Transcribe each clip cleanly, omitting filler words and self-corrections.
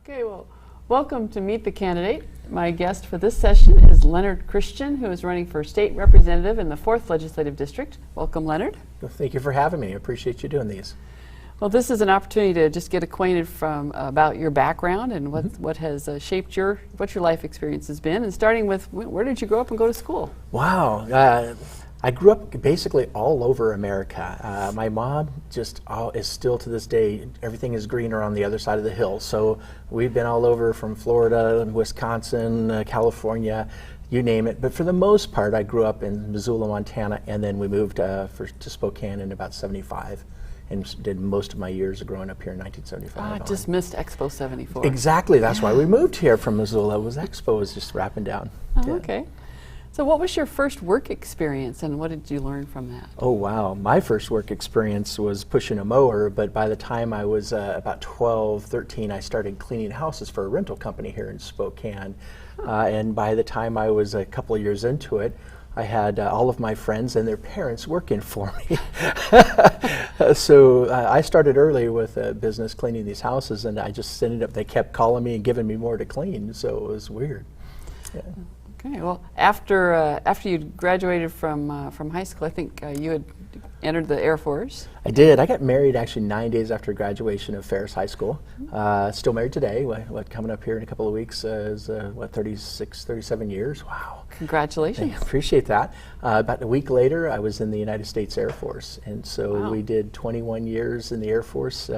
Okay, well, welcome to Meet the Candidate. My guest for this session is Leonard Christian, who is running for state representative in the 4th Legislative District. Welcome, Leonard. Well, thank you for having me. I appreciate you doing these. Well, this is an opportunity to just get acquainted about your background and what has shaped what your life experience has been. And starting with, where did you grow up and go to school? Wow. I grew up basically all over America. My mom is still to this day, everything is greener on the other side of the hill. So we've been all over from Florida, Wisconsin, California, you name it. But for the most part, I grew up in Missoula, Montana, and then we moved to Spokane in about 75. And did most of my years growing up here in 1975. I just missed Expo 74. Exactly, that's why we moved here from Missoula. Expo was just wrapping down. Oh, yeah. Okay. So what was your first work experience and what did you learn from that? Oh wow, my first work experience was pushing a mower, but by the time I was about 12, 13, I started cleaning houses for a rental company here in Spokane. And by the time I was a couple of years into it, I had all of my friends and their parents working for me. So I started early with business cleaning these houses, and I just ended up, they kept calling me and giving me more to clean, so it was weird. Yeah. Okay, well, after you graduated from high school, I think you had entered the Air Force. I did. I got married actually 9 days after graduation of Ferris High School. Still married today. Coming up here in a couple of weeks is 36, 37 years. Wow. Congratulations. I appreciate that. About a week later, I was in the United States Air Force, and so wow. we did 21 years in the Air Force.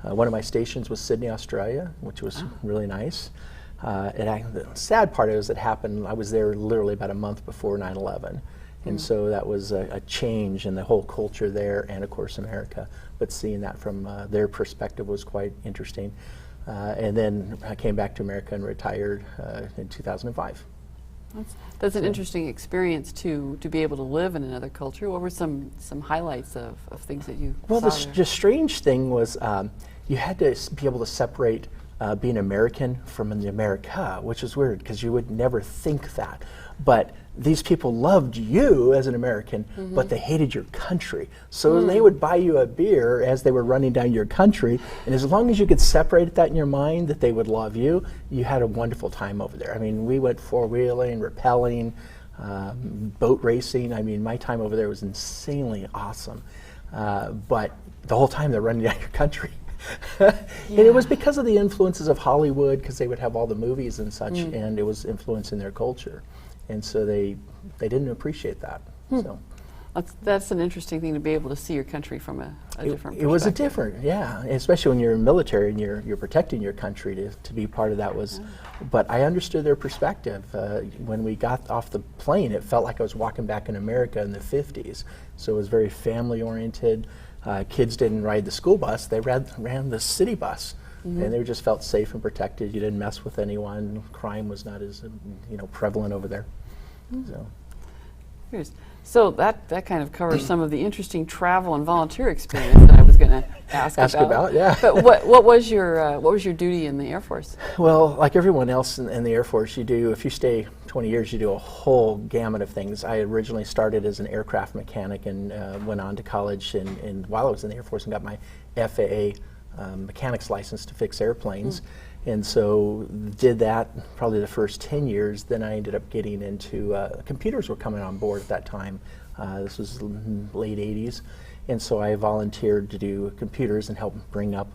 One of my stations was Sydney, Australia, which was really nice. The sad part is it happened, I was there literally about a month before 9/11. And so that was a change in the whole culture there and of course America. But seeing that from their perspective was quite interesting. And then I came back to America and retired in 2005. That's an interesting experience to be able to live in another culture. What were some highlights of things that you saw there? The strange thing was you had to be able to separate being American from the America, which is weird because you would never think that. But these people loved you as an American, but they hated your country. So they would buy you a beer as they were running down your country, and as long as you could separate that in your mind that they would love you, you had a wonderful time over there. I mean, we went four-wheeling, rappelling, boat racing. I mean, my time over there was insanely awesome. But the whole time they're running down your country. And it was because of the influences of Hollywood, because they would have all the movies and such, and it was influencing their culture. And so they didn't appreciate that. So that's an interesting thing to be able to see your country from a different perspective. It was a different, yeah, especially when you're in the military and you're protecting your country. To be part of that was, but I understood their perspective. When we got off the plane, it felt like I was walking back in America in the 50s. So it was very family oriented. Kids didn't ride the school bus, they ran the city bus. And they just felt safe and protected. You didn't mess with anyone. Crime was not as prevalent over there. So that kind of covers some of the interesting travel and volunteer experience that I was going to ask about. Yeah. But what was your duty in the Air Force? Well, like everyone else in the Air Force, if you stay 20 years, you do a whole gamut of things. I originally started as an aircraft mechanic and went on to college and while I was in the Air Force and got my FAA mechanics license to fix airplanes. And so did that probably the first 10 years. Then I ended up getting into, computers were coming on board at that time. This was late 80s. And so I volunteered to do computers and help bring up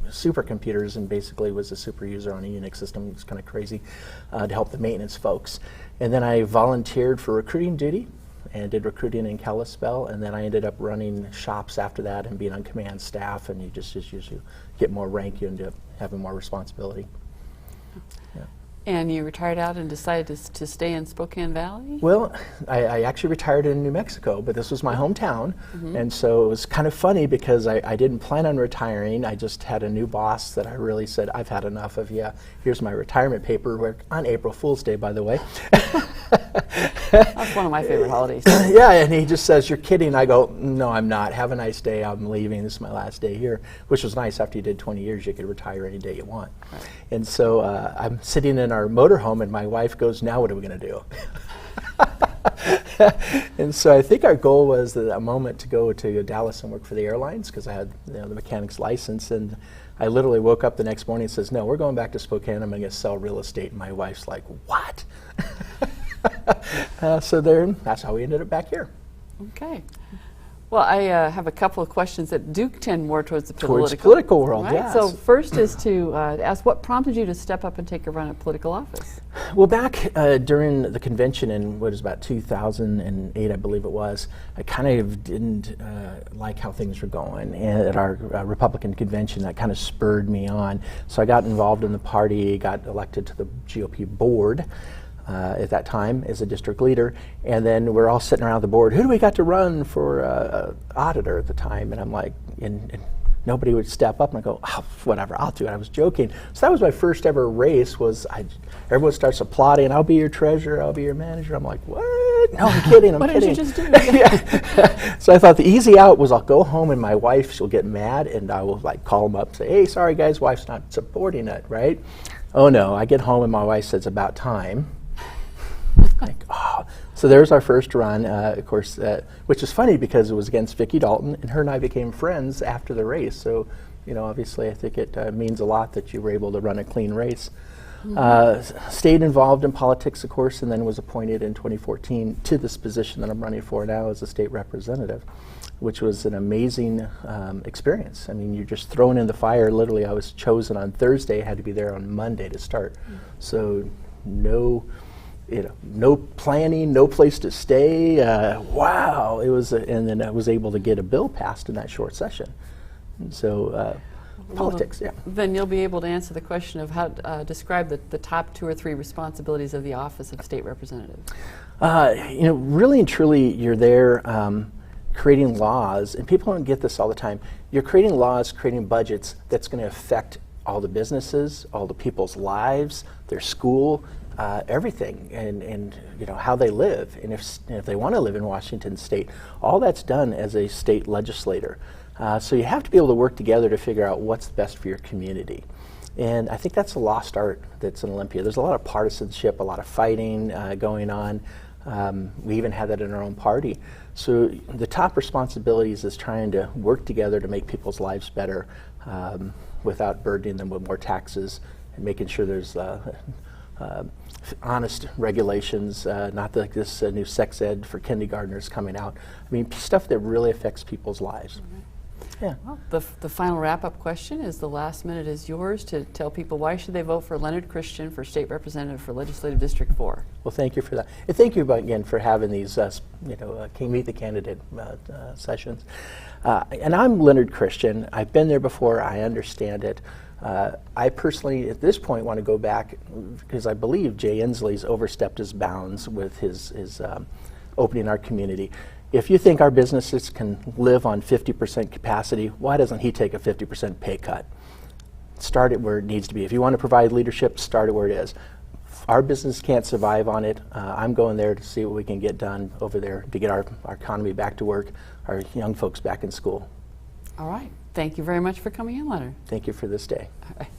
supercomputers, and basically was a super user on a Unix system. It was kind of crazy to help the maintenance folks. And then I volunteered for recruiting duty and did recruiting in Kalispell, and then I ended up running shops after that and being on command staff, and you just as you get more rank, you end up having more responsibility. Yeah. And you retired out and decided to stay in Spokane Valley? Well, I actually retired in New Mexico, but this was my hometown, and so it was kind of funny because I didn't plan on retiring. I just had a new boss that I really said, I've had enough of you. Here's my retirement paperwork on April Fool's Day, by the way. That's one of my favorite holidays. Yeah, and he just says, you're kidding. I go, no, I'm not. Have a nice day. I'm leaving. This is my last day here, which was nice. After you did 20 years, you could retire any day you want. Right. And so I'm sitting in our motorhome, and my wife goes, now what are we going to do? And so I think our goal was at that moment to go to Dallas and work for the airlines, because I had the mechanic's license. And I literally woke up the next morning and says, no, we're going back to Spokane. I'm going to sell real estate. And my wife's like, what? So that's how we ended up back here. Okay. Well, I have a couple of questions that do tend more towards the political world, right? yes. So first is to ask, what prompted you to step up and take a run at political office? Well, back during the convention in what is about 2008, I believe it was, I kind of didn't like how things were going. And at our Republican convention, that kind of spurred me on. So I got involved in the party, got elected to the GOP board. At that time as a district leader, and then we're all sitting around the board, who do we got to run for auditor at the time? And I'm like, and nobody would step up, and I go, oh, whatever, I'll do it. I was joking. So that was my first ever race. Everyone starts applauding, I'll be your treasurer, I'll be your manager. I'm like, what? No, I'm kidding, I'm kidding. What did you just do? Yeah. So I thought the easy out was I'll go home and my wife, she'll get mad, and I will like call them up and say, hey, sorry guys, wife's not supporting it, right? Oh no, I get home and my wife says, it's about time. Like, oh. So there's our first run, of course, which is funny because it was against Vicki Dalton, and her and I became friends after the race. So, obviously I think it means a lot that you were able to run a clean race. Stayed involved in politics, of course, and then was appointed in 2014 to this position that I'm running for now as a state representative, which was an amazing experience. I mean, you're just thrown in the fire. Literally, I was chosen on Thursday, had to be there on Monday to start. So no planning, no place to stay. Wow, it was, and then I was able to get a bill passed in that short session. And so politics, yeah. Then you'll be able to answer the question of how describe the top 2 or 3 responsibilities of the office of state representative. Really and truly, you're there creating laws, and people don't get this all the time. You're creating laws, creating budgets that's going to affect all the businesses, all the people's lives, their school. Everything, and how they live, and if they want to live in Washington State, all that's done as a state legislator. So you have to be able to work together to figure out what's best for your community. And I think that's a lost art that's in Olympia. There's a lot of partisanship, a lot of fighting going on. We even had that in our own party. So the top responsibilities is trying to work together to make people's lives better without burdening them with more taxes, and making sure there's honest regulations, not like this new sex ed for kindergartners coming out. I mean, stuff that really affects people's lives. Yeah. Well, the final wrap-up question is, the last minute is yours to tell people why should they vote for Leonard Christian for State Representative for Legislative District 4. Well, thank you for that. And thank you again for having these, Meet the Candidate sessions. And I'm Leonard Christian. I've been there before. I understand it. I personally, at this point, want to go back because I believe Jay Inslee's overstepped his bounds with his opening our community. If you think our businesses can live on 50% capacity, why doesn't he take a 50% pay cut? Start it where it needs to be. If you want to provide leadership, start it where it is. Our business can't survive on it. I'm going there to see what we can get done over there to get our economy back to work, our young folks back in school. All right. Thank you very much for coming in, Leonard. Thank you for this day. All right.